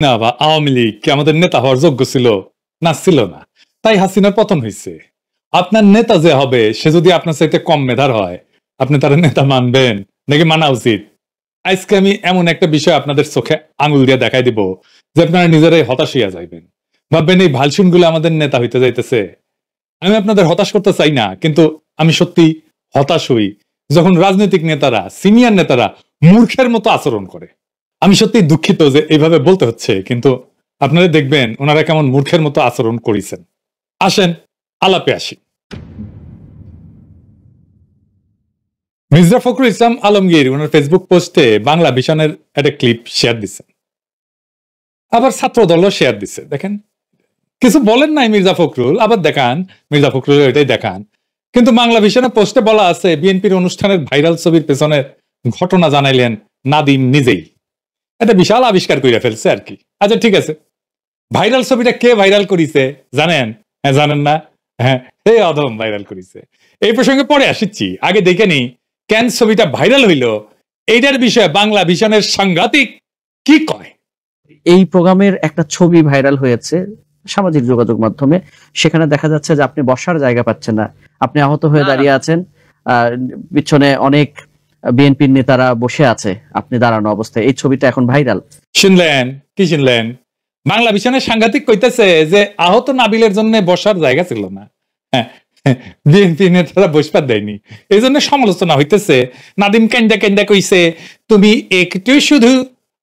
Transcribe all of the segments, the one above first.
না বা আওয়ামী লীগ কি আমাদের নেতা হওয়ার যোগ্য ছিল? না, ছিল না। তাই হাসিনার পতন হয়েছে। আপনার নেতা যে হবে সে যদি আপনার চাইতে কম মেধার হয়, আপনি তার নেতা মানবেন নাকি মানা উচিত? আজকে আমি এমন একটা বিষয় আপনাদের চোখে আঙুল দিয়ে দেখাই দিব যে আপনারা নিজেরাই হতাশ হইয়া যাইবেন। ভাববেন এই ভালসুন গুলো আমাদের নেতা হইতে যাইতেছে। আমি আপনাদের হতাশ করতে চাই না, কিন্তু আমি সত্যি হতাশ হই যখন রাজনৈতিক নেতারা, সিনিয়র নেতারা মূর্খের মতো আচরণ করে। আমি সত্যি দুঃখিত যে এইভাবে বলতে হচ্ছে, কিন্তু আপনারা দেখবেন ওনারা কেমন মূর্খের মতো আচরণ করেছেন। আসেন আলাপে আসি। মির্জা ফখরুল ইসলাম আলমগীর ওনার ফেসবুক পোস্টে বাংলা ভিশনের একটা ক্লিপ শেয়ার দিচ্ছেন, আবার ছাত্র দলও শেয়ার দিচ্ছে। দেখেন, কিছু বলেন নাই মির্জা ফখরুল, আবার দেখান মির্জা ফখরুল এটাই দেখান। কিন্তু বাংলা ভিশনের পোস্টে বলা আছে বিএনপির অনুষ্ঠানের ভাইরাল ছবির পেছনের ঘটনা জানাইলেন নাদিম নিজেই। এটা বিশাল আবিষ্কার করে ফেলছে আর কি। আচ্ছা ঠিক আছে, ভাইরাল ছবিটা কে ভাইরাল করিছে জানেন? হ্যাঁ, জানেন না? হ্যাঁ, এই অধম ভাইরাল করিছে। এই প্রসঙ্গে পরে আসিচ্ছি, আগে দেখে নি কেন ছবিটা ভাইরাল হইল। এইটার বিষয়ে বাংলা ভিশনের সাংঘাতিক কি কয়। এই প্রোগ্রামের একটা ছবি ভাইরাল হয়েছে সামাজিক যোগাযোগ মাধ্যমে। সেখানে দেখা যাচ্ছে যে আপনি বসার জায়গা পাচ্ছেন না, আপনি আহত হয়ে দাঁড়িয়ে আছেন, পিছনে অনেক বিএনপির নেতারা বসে আছে, আপনি দাঁড়ানো অবস্থায়। এই ছবিটা এখন ভাইরাল। শুনলেন? কি শুনলেন? বাংলা ভিশনের সাংঘাতিক কইতেছে যে আহত নাবিলের জন্য বসার জায়গা ছিল না। হ্যাঁ, বিএনপি নেতারা বসবার দেয়নি, এই জন্য সমালোচনা হইতেছে। নাদিম কেন্ডা কেন্ডা কইছে তুমি একটু শুধু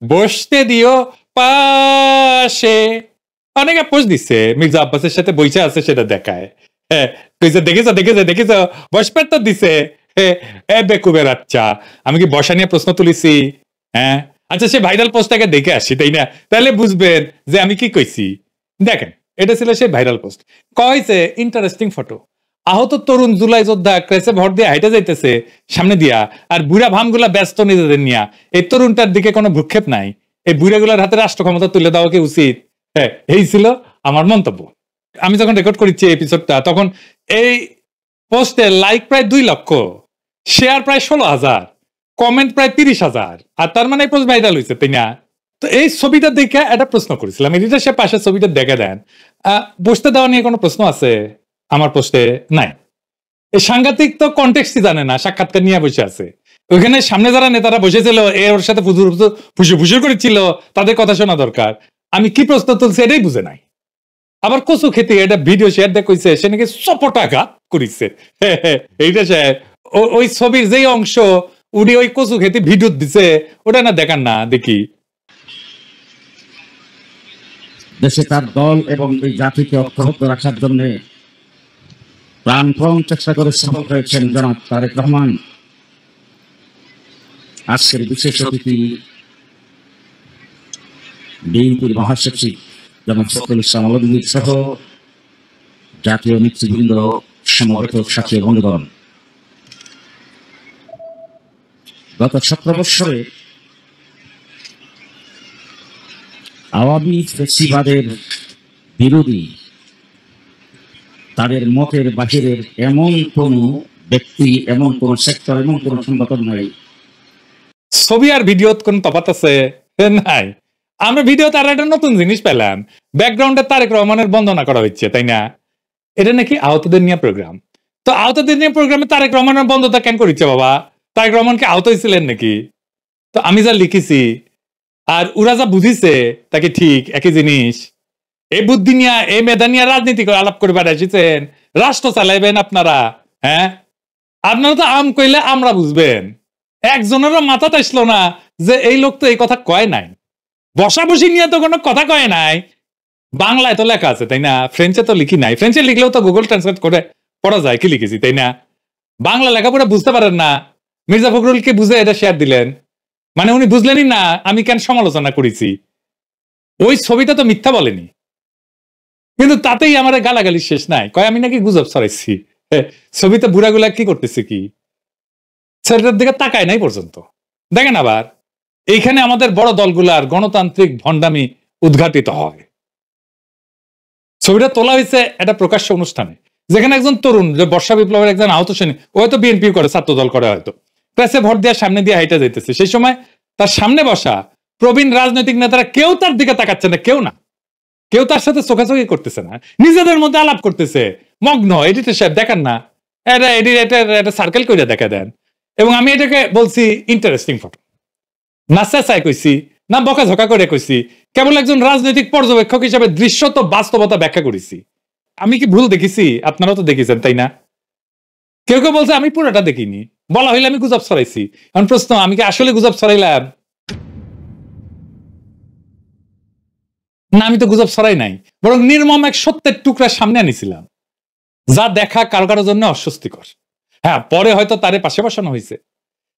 বসতে দিও পাশে। অনেকে পোস্ট দিচ্ছে মির্জা আব্বাসের সাথে বইসা আছে, সেটা দেখায়। হ্যাঁ, কইছে দেখেছ দেখেছ দেখেছ বসবার তো দিছে। বেকুবের আচ্ছা, আমি কি বসা নিয়ে প্রশ্ন তুলিছি? হ্যাঁ, আচ্ছা সে ভাইরাল পোস্টটাকে দেখে আসি, তাই না? তাহলে বুঝবেন যে আমি কি কইছি। দেখেন, এটা ছিল সেই ভাইরাল পোস্ট। কইছে ইন্টারেস্টিং ফটো, আহত তরুণ জুলাই যোদ্ধা ক্রেসে ভর দিয়ে হাইটে যাইতেছে সামনে দিয়া, আর বুড়া ভামগুলা ব্যস্ত নিজেদের নিয়া। এই তরুণটার দিকে কোনো ভ্রুক্ষেপ নাই। এই বুড়াগুলার হাতে রাষ্ট্র ক্ষমতা তুলে দেওয়া কি উচিত? হ্যাঁ, এই ছিল আমার মন্তব্য। আমি যখন রেকর্ড করেছি এপিসোডটা, তখন এই পোস্টে লাইক প্রায় 2 লক্ষ, শেয়ার প্রায় 16,000, কমেন্ট প্রায় 30,000। আর তার মানে পোস্ট ভাইরাল হয়েছে, তাই না? তো এই ছবিটা দেখে একটা প্রশ্ন করেছিলাম, এটা সে পাশের ছবিটা দেখে দেন। বসতে দেওয়া নিয়ে কোনো প্রশ্ন আছে আমার পোস্টে? নাই। এই সাংঘাতিক তো কনটেক্সটই জানে না, সাক্ষাৎকার নিয়ে বসে আছে। ওইখানে সামনে যারা নেতারা বসেছিল ওর সাথে ফুসুর করেছিল, তাদের কথা শোনা দরকার। আমি কি প্রশ্ন তুলছি এটাই বুঝে নাই। আবার কচু খেতে একটা ভিডিও শেয়ার দেখছে, সে নাকি 100 টাকা করিছে। এইটা সে ওই ছবির যেই অংশ উনি ওই কচু খেতে ভিডিও দিছে, ওটা না দেখান না দেখি। দেশে তার দল এবং এই জাতিকে অক্ষত রাখার জন্য প্রাণপণ চেষ্টা করে সফল হয়েছেন জনাব তারেক রহমান। আজকের বিশেষ অতিথি বিএনপির মহাসচিব জনাব ফখরুল ইসলাম আলমগীর সহ জাতীয় নেতৃবৃন্দ, সমবেত সাথী বন্ধুগণ, গত 17 বৎসরে আওয়ামী ফ্যাসিবাদের বিরোধী তাদের মতের বাহিরের এমন কোন ব্যক্তি, এমন কোন সেক্টর, এমন কোন সংগঠন নাই। ছবি আর ভিডিও কোন তফাৎ আছে? নাই। আমরা ভিডিও তার একটা নতুন জিনিস পেলাম, ব্যাকগ্রাউন্ডে তারেক রহমানের বন্দনা করা হচ্ছে, তাই না? এটা নাকি আহতদের নিয়ে প্রোগ্রাম। তো আহতদের নিয়ে প্রোগ্রামে তারেক রহমানের বন্ধতা কেন করিচ্ছে বাবা? তারেক রহমানকে আহত হয়েছিলেন নাকি? তো আমি যা লিখেছি আর ওরা যা বুঝিছে তাকে ঠিক একই জিনিস। এই বুদ্ধি নিয়ে, এই মেধা নিয়ে রাজনীতি করে আলাপ করে বেড়াইছেন, রাষ্ট্র চালাইবেন আপনারা। হ্যাঁ, আপনারা তো আম কইলে আমরা বুঝবেন। একজনেরও মাথা আসলো না যে এই লোক তো এই কথা কয় নাই, বসাবসি নিয়ে তো কোনো কথা কয় নাই। বাংলায় তো লেখা আছে, তাই না? ফ্রেঞ্চে তো লিখি নাই। ফ্রেঞ্চে লিখলেও তো গুগল ট্রান্সলেট করে পড়া যায় কি লিখেছি, তাই না? বাংলা লেখাপড়া বুঝতে পারেন না, মির্জা ফখরুলকে বুঝে এটা শেয়ার দিলেন, মানে উনি বুঝলেনই না আমি কেন সমালোচনা করেছি। ওই ছবিটা তো মিথ্যা বলেনি, কিন্তু তাতেই আমার গালাগালি শেষ নাই, কয় আমি নাকি গুজব ছড়াইছি। ছবিতে বুড়াগুলা কি করতেছে, কি ছেলেটার দিকে তাকায় নাই পর্যন্ত। দেখেন, আবার এইখানে আমাদের বড় দলগুলার গণতান্ত্রিক ভণ্ডামি উদ্ঘাটিত হয়। ছবিটা তোলা হয়েছে একটা প্রকাশ্য অনুষ্ঠানে, যেখানে একজন তরুণ, যে বর্ষা বিপ্লবের একজন আহত শ্রেণী, ও হয়তো বিএনপি করে, ছাত্র দল করে, হয়তো প্রেসে ভোট দেওয়ার সামনে দিয়ে হাইটা যাইতেছে। সেই সময় তার সামনে বসা প্রবীণ রাজনৈতিক নেতারা কেউ তার দিকে তাকাচ্ছে না, কেউ না, কেউ তার সাথে চোখাচোখি করতেছে না, নিজেদের মধ্যে আলাপ করতেছে মগ্ন। এডিটর সাহেব দেখেন না, এটা সার্কেল করে দেখা দেন। এবং আমি এটাকে বলছি ইন্টারেস্টিং ফটো, না চেঁচাই কইছি, না বকাঝকা করে কইছি, কেবল একজন রাজনৈতিক পর্যবেক্ষক হিসেবে দৃশ্যত বাস্তবতা ব্যাখ্যা করেছি। আমি কি ভুল দেখেছি? আপনারাও তো দেখেছেন, তাই না? কেউ কেউ বলছে আমি পুরোটা দেখিনি, বলা হইলে আমি গুজব ছড়াইছি। এখন প্রশ্ন, আমি কি আসলে গুজব ছড়াইলাম? না, আমি তো গুজব ছড়াই নাই, বরং নির্মম এক সত্যের টুকরা সামনে আনিছিলাম, যা দেখা কারো কারোর জন্য অস্বস্তিকর। হ্যাঁ, পরে হয়তো তারে পাশে বসানো হয়েছে,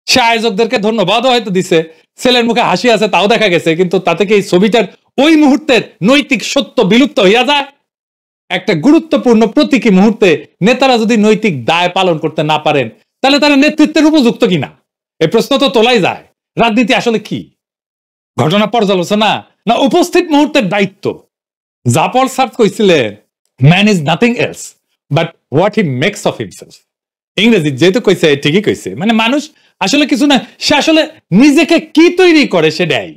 সে আয়োজকদেরকে ধন্যবাদও হয়তো দিছে, ছেলের মুখে হাসি আছে তাও দেখা গেছে, কিন্তু তাতে কি এই ছবিটার ওই মুহূর্তের নৈতিক সত্য বিলুপ্ত হইয়া যায়? একটা গুরুত্বপূর্ণ প্রতীকী মুহূর্তে নেতারা যদি নৈতিক দায় পালন করতে না পারেন, তাহলে তারা নেতৃত্বের উপযুক্ত কিনা? এই প্রশ্ন তো তোলাই যায়। রাজনীতি আসলে কি? ঘটনা পর্যালোচনা না উপস্থিত মুহূর্তের দায়িত্ব? জাপল সার্চ কইছিলেন, man is nothing else but what he makes of himself. ইংরেজি যেহেতু কইছে ঠিকই কইছে, মানে মানুষ আসলে কিছু না, সে আসলে নিজেকে কি তৈরি করে সেটাই।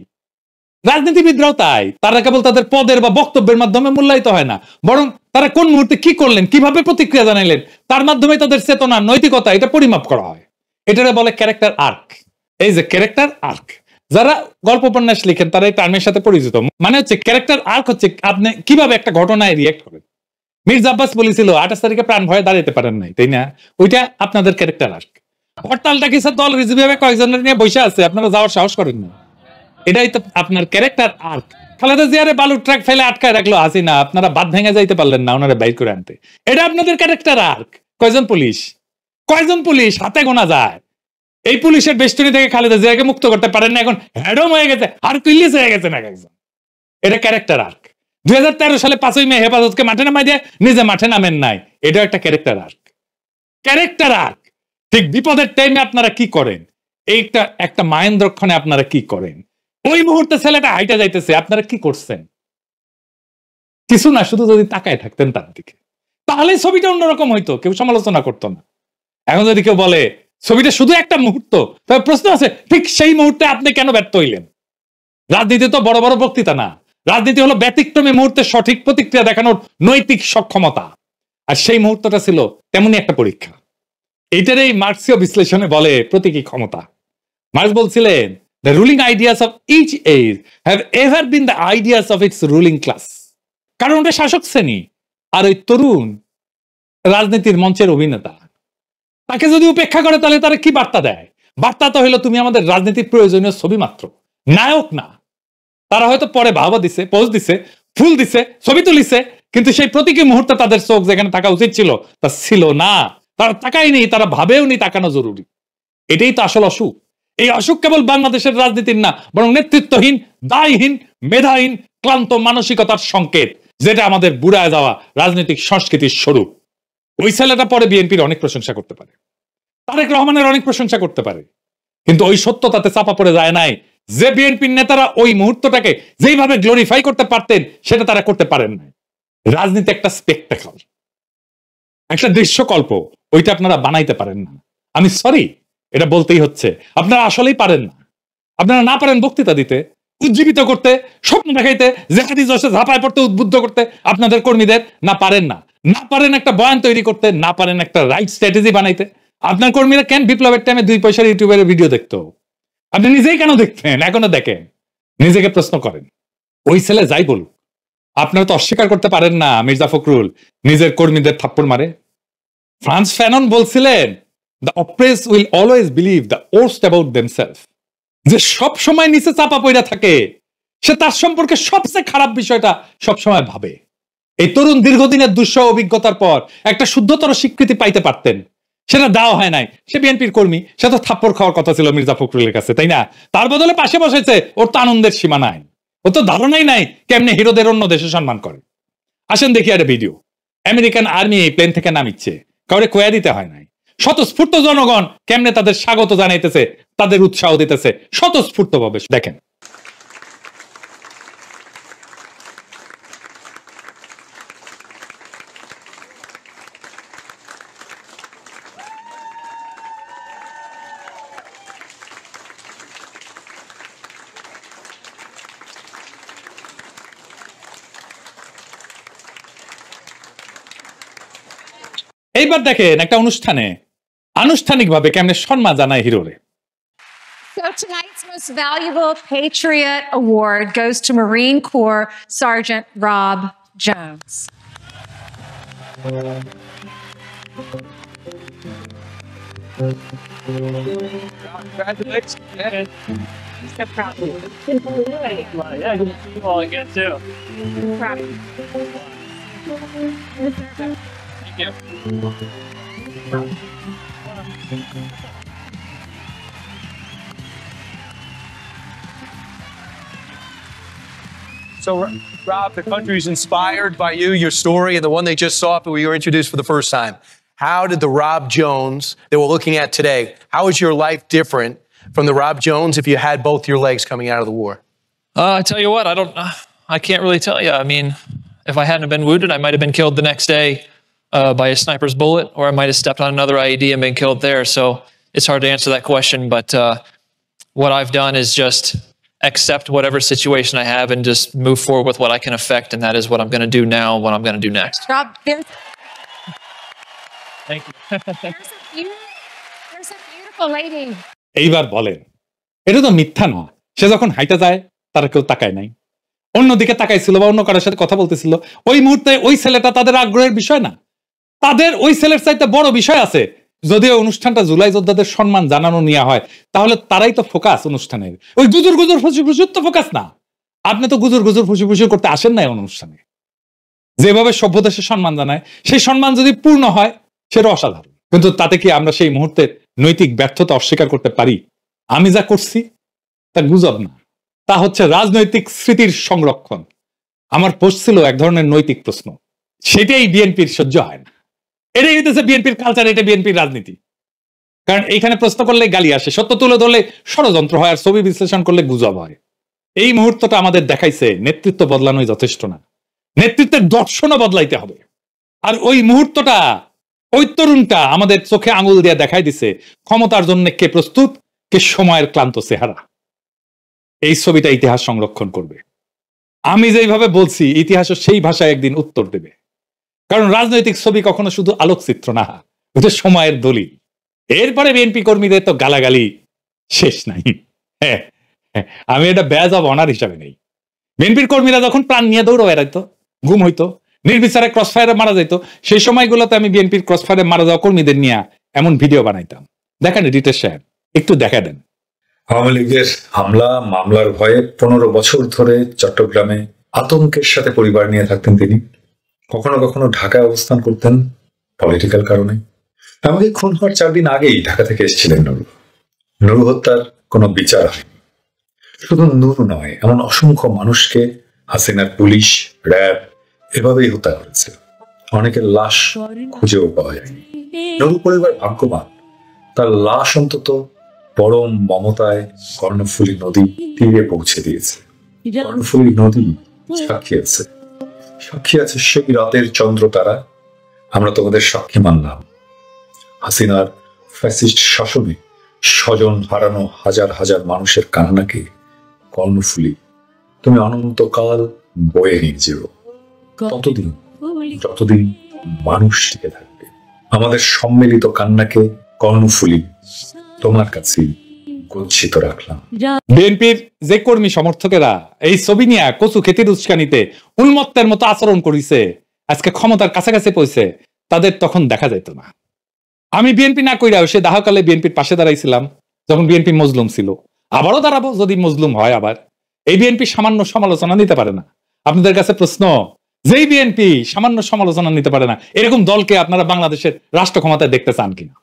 রাজনীতিবিদরাও তাই, তারা কেবল তাদের পদের বা বক্তব্যের মাধ্যমে মূল্যায়িত হয় না, বরং তারা কোন মুহূর্তে কি করলেন, কিভাবে প্রতিক্রিয়া জানাইলেন, তার মাধ্যমে তাদের চেতনা, নৈতিকতা এটা পরিমাপ করা হয়। এটারে বলে ক্যারেক্টার আর্ক। এই যে ক্যারেক্টার আর্ক, যারা গল্প উপন্যাস লিখেন তারা এই টার্মের সাথে পরিচিত। মানে হচ্ছে ক্যারেক্টার আর্ক হচ্ছে আপনি কিভাবে একটা ঘটনায় রিয়েক্ট করেন। মির্জা আব্বাস বলেছিল 28 তারিখে প্রাণ ভয়ে দাঁড়াতে পারেন নাই, তাই না? ওইটা আপনাদের ক্যারেক্টার আর্ক। হরতালটা কিছু দল রিজভিভাবে কয়েকজনের নিয়ে বসে আছে, আপনারা যাওয়ার সাহস করেন না, এটাই তো আপনার ক্যারেক্টার আর্ক। খালেদা জিয়ারে বালুর ট্রাক ফেলে আটকায় রাখলো হাসিনা, আপনারা বাদ ভেঙে যাইতে পারলেন না ওনারা বাইর করে আনতে, এটা আপনাদের ক্যারেক্টার আর্ক। কয়জন পুলিশ হাতে গোনা যায়। এই পুলিশের বেষ্টনী থেকে খালেদা জিয়াকে মুক্ত করতে পারেন না, এখন হ্যাডম হয়ে গেছে, আর কুইলিস হয়ে গেছে না একজন। এটা ক্যারেক্টার আর্ক। 2013 সালে 5ই মে হেফাজতকে মাঠে নামাই দিয়ে নিজে মাঠে নামেন নাই, এটা একটা ক্যারেক্টার আর্ক। Character arc. ঠিক বিপদের টাইমে আপনারা কি করেন, এইটা একটা মায়েন্দ্রক্ষণে আপনারা কি করেন, ওই মুহূর্তে ছেলেটা হাইটা যাইতেছে, আপনারা কি করছেন? কিছু না, শুধু যদি তাকায় থাকতেন তার দিকে, তাহলে ছবিটা অন্যরকম হইতো, কেউ সমালোচনা করতো না। এখন যদি কেউ বলে ছবিটা শুধু একটা মুহূর্ত, তবে প্রশ্ন আছে ঠিক সেই মুহূর্তে আপনি কেন ব্যর্থ হইলেন? রাজনীতি তো বড় বড় বক্তৃতা না, রাজনীতি হলো ব্যতিক্রমী মুহূর্তে সঠিক প্রতিক্রিয়া দেখানোর নৈতিক সক্ষমতা। আর সেই মুহূর্তটা ছিল তেমনি একটা পরীক্ষা। এইটার এই মার্ক্সীয় বিশ্লেষণে বলে প্রতীকী ক্ষমতা। মার্ক্স বলছিলেন, the ruling ideas of each age have ever been the ideas of its ruling class. কারণ ওটা শাসক শ্রেণী, আর ওই তরুণ রাজনীতির মঞ্চের অভিনেতা। তাকে যদি উপেক্ষা করে তাহলে তারা কি বার্তা দেয়? বার্তা তো হইলো তুমি আমাদের রাজনীতির প্রয়োজনীয় ছবি মাত্র, নায়ক না। তারা হয়তো পরে বাহবা দিছে, পোজ দিছে, ফুল দিছে, ছবি তুলিছে, কিন্তু সেই প্রতীকী মুহূর্তে তাদের চোখ যেখানে থাকা উচিত ছিল তা ছিল না। তারা তাকায়নি, তারা ভাবেও নি তাকানো জরুরি। এটাই তো আসল অসুখ। এই অসুখ কেবল বাংলাদেশের রাজনীতির না, বরং নেতৃত্বহীন, দায়হীন, মেধাহীন, ক্লান্ত মানসিকতার সংকেত, যেটা আমাদের বুড়ায় যাওয়া রাজনৈতিক সংস্কৃতির স্বরূপ। ওই ছেলেটা পরে বিএনপির অনেক প্রশংসা করতে পারে, তারেক রহমানের অনেক প্রশংসা করতে পারে, কিন্তু ওই সত্য তাতে চাপা পড়ে যায় নাই যে বিএনপির নেতারা ওই মুহূর্তটাকে যেইভাবে গ্লোরিফাই করতে পারতেন সেটা তারা করতে পারেন না। রাজনীতি একটা স্পেকটাকল, একটা দৃশ্যকল্প, ওইটা আপনারা বানাইতে পারেন না। আমি সরি, এটা বলতেই হচ্ছে, আপনারা আসলেই পারেন না। আপনারা না পারেন বক্তৃতা দিতে, উজ্জীবিত করতে, স্বপ্ন দেখাইতে, জেহাদি জোশে ঝাঁপায় পড়তে, উদ্বুদ্ধ করতে আপনাদের কর্মীদের, না পারেন না। না পারেন একটা বয়ান তৈরি করতে, না পারেন একটা রাইট স্ট্র্যাটেজি বানাইতে। আপনার কর্মীরা কেন বিপ্লবের টাইমে 2 পয়সার ইউটিউবের ভিডিও দেখতো? আপনি নিজেই কেন দেখতেন? এখনো দেখেন? নিজেকে প্রশ্ন করেন। ওই ছেলে যাই বলুক, আপনারা তো অস্বীকার করতে পারেন না মির্জা ফখরুল নিজের কর্মীদের থাপ্পড় মারে। ফ্রান্স ফ্যানন বলছিলেন, the oppressed will always believe the worst about themselves. যে সব সময় নিচে চাপা পড়া থাকে সে তার সম্পর্কে সবচেয়ে খারাপ বিষয়টা সবসময় ভাবে। এই তরুণ দীর্ঘদিনের দুঃসহ অভিজ্ঞতার পর একটা শুদ্ধতর স্বীকৃতি পাইতে পারতেন, সেটা দেওয়া হয় নাই। সে বিএনপির কর্মী, সে তো থাপ্পড় খাওয়ার কথা ছিল মির্জা ফখরুলের কাছে, তাই না? তার বদলে পাশে বসেছে, ওর তো আনন্দের সীমা নাই, ও তো ধারণাই নাই কেমনে হিরোদের অন্য দেশে সম্মান করে। আসেন দেখি একটা ভিডিও। আমেরিকান আর্মি প্লেন থেকে নামিচ্ছে, কাউরে কোয়া দিতে হয় নাই। স্বতঃস্ফূর্ত জনগণ কেমনে তাদের স্বাগত জানাইতেছে, তাদের উৎসাহ দিতেছে স্বতঃস্ফূর্ত ভাবে, দেখেন। এইবার দেখেন একটা অনুষ্ঠানে আনুষ্ঠানিকভাবে কেমনে সম্মান জানায় হিরোরে। So tonight's most valuable Patriot Award goes to Marine Corps Sergeant Rob Jones. Congratulations, man. So proud of you. Yeah, good to see you all again, too. Proud of you. Thank you. So, Rob, the country's inspired by you, your story, and the one they just saw when we were introduced for the first time. How did the Rob Jones that we're looking at today, how is your life different from the Rob Jones if you had both your legs coming out of the war? I tell you what, I can't really tell you. I mean, if I hadn't been wounded, I might have been killed the next day by a sniper's bullet, or I might have stepped on another IED and been killed there. So it's hard to answer that question, but what I've done is just accept whatever situation I have and just move forward with what I can affect, and that is what I'm going to do now, what I'm going to do next. Rob, Thank you. there's a beautiful lady. এইবার বলেন, এটা তো মিথ্যা না। সে যখন হাইটা যায় তারা কেউ তাকায় নাই, অন্যদিকে তাকাইছিল বা অন্য কারোর সাথে কথা বলতেছিল। ওই মুহূর্তে ওই ছেলেটা তাদের আগ্রহের বিষয় না, তাদের ওই ছেলের চাইতে বড় বিষয় আছে। যদিও অনুষ্ঠানটা জুলাই যোদ্ধাদের সম্মান জানানো নিয়ে হয়, তাহলে তারাই তো ফোকাস অনুষ্ঠানের। ওই গুজুর গুজুর ফুসুর তো ফোকাস না। আপনি তো গুজুর গুজুর ফুসুর করতে আসেন না অনুষ্ঠানে। যেভাবে সভ্য দেশে সম্মান জানায়, সেই সম্মান যদি পূর্ণ হয় সেটা অসাধারণ। কিন্তু তাতে কি আমরা সেই মুহূর্তে নৈতিক ব্যর্থতা অস্বীকার করতে পারি? আমি যা করছি তা গুজব না, তা হচ্ছে রাজনৈতিক স্মৃতির সংরক্ষণ। আমার পোস্ট ছিল এক ধরনের নৈতিক প্রশ্ন, সেটাই বিএনপির সহ্য হয় না। এটাই হইতেছে বিএনপির কালচার, এটা বিএনপির রাজনীতি। কারণ এইখানে প্রশ্ন করলে গালি আসে, সত্য তুলে ধরলে ষড়যন্ত্র হয়, আর ছবি বিশ্লেষণ করলে গুজব হয়। এই মুহূর্তটা আমাদের দেখাইছে নেতৃত্ব বদলানোই যথেষ্ট না, নেতৃত্বের দর্শনও বদলাইতে হবে। আর ওই মুহূর্তটা, ওই তরুণটা আমাদের চোখে আঙুল দিয়ে দেখাই দিছে ক্ষমতার জন্য কে প্রস্তুত, কে সময়ের ক্লান্ত চেহারা। এই ছবিটা ইতিহাস সংরক্ষণ করবে। আমি যেইভাবে বলছি, ইতিহাসও সেই ভাষায় একদিন উত্তর দেবে। কারণ রাজনৈতিক ছবি কখনো শুধু আলোকচিত্র না, ওটা সময়ের দলিল। এরপরে বিএনপি কর্মীদের তো গালাগালি শেষ নাই। হ্যাঁ, আমি এটা ব্যাজ অব অনার হিসাবে নেই। বিএনপির কর্মীরা যখন প্রাণ নিয়ে দৌড় বেড়াইতো, গুম হইতো, নির্বিচারে ক্রসফায়ারে মারা যাইতো, সেই সময়গুলোতে আমি বিএনপির ক্রসফায়ারে মারা যাওয়া কর্মীদের নিয়ে এমন ভিডিও বানাইতাম। দেখেন রিটেশ সাহেব, একটু দেখা দেন। আওয়ামী লীগের হামলা মামলার ভয়ে 15 বছর ধরে চট্টগ্রামে আতঙ্কের সাথে পরিবার নিয়ে থাকতেন তিনি। কখনো কখনো ঢাকায় অবস্থান করতেন পলিটিক্যাল কারণে। এমনকি খুন হওয়ার 4 দিন আগেই ঢাকা থেকে এসেছিলেন নুরু। নুরু হত্যার কোনো বিচার হয়নি। শুধু নুরু নয়, এমন অসংখ্য মানুষকে হাসিনার পুলিশ, র্যাব এভাবেই হত্যা করেছে। অনেকের লাশ খুঁজেও পাওয়া যায়নি। নুরু পরিবার ভাগ্যবান, তার লাশ অন্তত পরম মমতায় কর্ণফুলী নদী তীরে পৌঁছে দিয়েছে। কর্ণফুলী নদী সাক্ষী আছে, সাক্ষী আছে সেই রাতের চন্দ্র তারা। আমরা তোমাদের সাক্ষী মানলাম। হাসিনার ফ্যাসিস্ট শাসনে স্বজন হারানো হাজার হাজার মানুষের কান্নাকে কর্ণফুলী তুমি অনন্তকাল বয়ে নিয়ে যেও, ততদিন যতদিন মানুষ টিকে থাকবে। আমাদের সম্মিলিত কান্নাকে কর্ণফুলী তোমার কাছে গচ্ছিত রাখলাম। বিএনপির যে কর্মী সমর্থকেরা এই ছবি নিয়ে কচু খেতির উস্কানিতে উন্মত্তের মতো আচরণ করেছে, আজকে ক্ষমতার কাছাকাছি পৌঁছে, তাদের তখন দেখা যেত না। আমি বিএনপি না কইরাও সে দাহকালে বিএনপির পাশে দাঁড়াইছিলাম যখন বিএনপি মজলুম ছিল। আবারও দাঁড়াবো যদি মজলুম হয়। আবার এই বিএনপি সামান্য সমালোচনা নিতে পারে না। আপনাদের কাছে প্রশ্ন, যেই বিএনপি সামান্য সমালোচনা নিতে পারে না, এরকম দলকে আপনারা বাংলাদেশের রাষ্ট্র ক্ষমতায় দেখতে চান কিনা?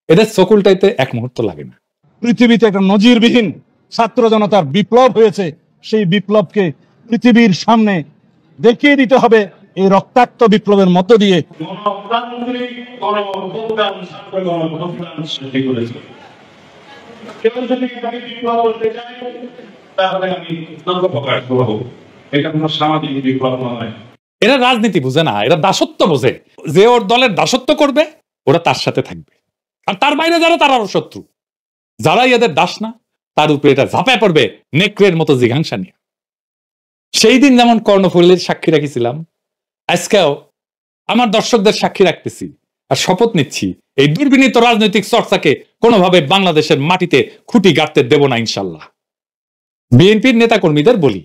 এদের চকুলটাইতে এক মুহূর্ত লাগে না। পৃথিবীতে একটা নজিরবিহীন ছাত্র জনতার বিপ্লব হয়েছে, সেই বিপ্লবকে পৃথিবীর সামনে দেখিয়ে দিতে হবে এই রক্তাক্ত বিপ্লবের মধ্য দিয়ে। এরা রাজনীতি বুঝে না, এরা দাসত্ব বোঝে। যে ওর দলের দাসত্ব করবে ওরা তার সাথে থাকবে, আর তার বাইরে যারা তারা শত্রু। যারাই এদের দাস না, তার উপরে এটা ঝাঁপায় পড়বে নেকড়ের মতো জিঘাংসা নিয়ে। সেই দিন যেমন কর্ণফুলীর সাক্ষী রাখিছিলাম, আজকেও আমার দর্শকদের সাক্ষী রাখতেছি আর শপথ নিচ্ছি এই দুর্বিনীত রাজনৈতিক চর্চাকে কোনোভাবে বাংলাদেশের মাটিতে খুঁটি গাঁথতে দেব না ইনশাল্লাহ। বিএনপির নেতাকর্মীদের বলি,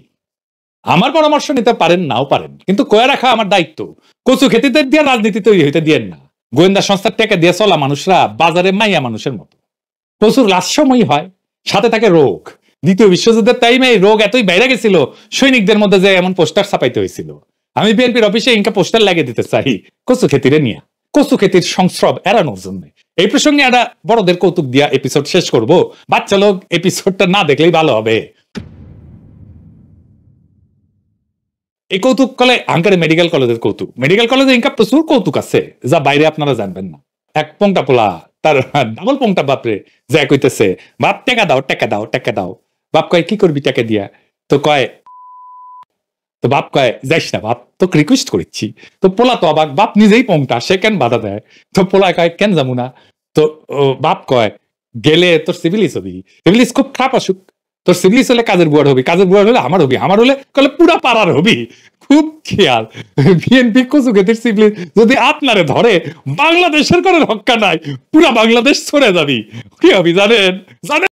আমার পরামর্শ নিতে পারেন নাও পারেন, কিন্তু কয়ে রাখা আমার দায়িত্ব। কচু খেতিদের দিয়ে রাজনীতি তৈরি হইতে দিয়েন না। গোয়েন্দা সংস্থার টাকা দিয়ে চলা মানুষরা বাজারে মাইয়া মানুষের মতো। প্রচুর লাশময়ী হয়, সাথে থাকে রোগ। দ্বিতীয় বিশ্বযুদ্ধের টাইমে এই রোগ এতই বাইরে গেছিল, সৈনিকদের মধ্যে যে এমন পোস্টার ছাপাইতে হয়েছিল। আমি বিএনপির অফিসে ইনকা পোস্টার লাগিয়ে দিতে চাই কচু খেতিরে নিয়ে, কচু খেতির সংস্রব এড়ানোর জন্য। এই প্রসঙ্গে একটা বড়দের কৌতুক দিয়া এপিসোড শেষ করব। বাচ্চা লোক এপিসোডটা না দেখলেই ভালো হবে। এই কৌতুক কলে আঙ্কারে মেডিকেল কলেজের কৌতুক। মেডিকেল কলেজে ইনকা প্রচুর কৌতুক আছে যা বাইরে আপনারা জানবেন না। এক পংটা পোলা তার ডাবল পংটা বাপরে যা কইতেছে, বাপ টাকা দাও টাকা দাও টাকা দাও। বাপ কয় কি করবি টাকা দিয়া? তো কয়, তো বাপ কয় যাইস না বাপ, তোকে রিকোয়েস্ট করেছি। তো পোলা তো অবাক, বাপ নিজেই পংটা, সে কেন বাধা দেয়? তো পোলা কয় কেন যাবো না? তো বাপ কয় গেলে তোর সিভিলিস হবি, সিভিলিস খুব খারাপ আসুক, তোর সিভিলিস হলে কাজের বুয়ার হবি, কাজের বুয়ার হলে আমার হবি, আমার হলে কলে পুরা পাড়ার হবি। খুব খেয়াল। বিএনপি কচু খেতির সিভিলিস যদি আপনারে ধরে, বাংলাদেশের কোনো রক্ষা নাই, পুরা বাংলাদেশ ছড়ে যাবি। কি হবি জানেন?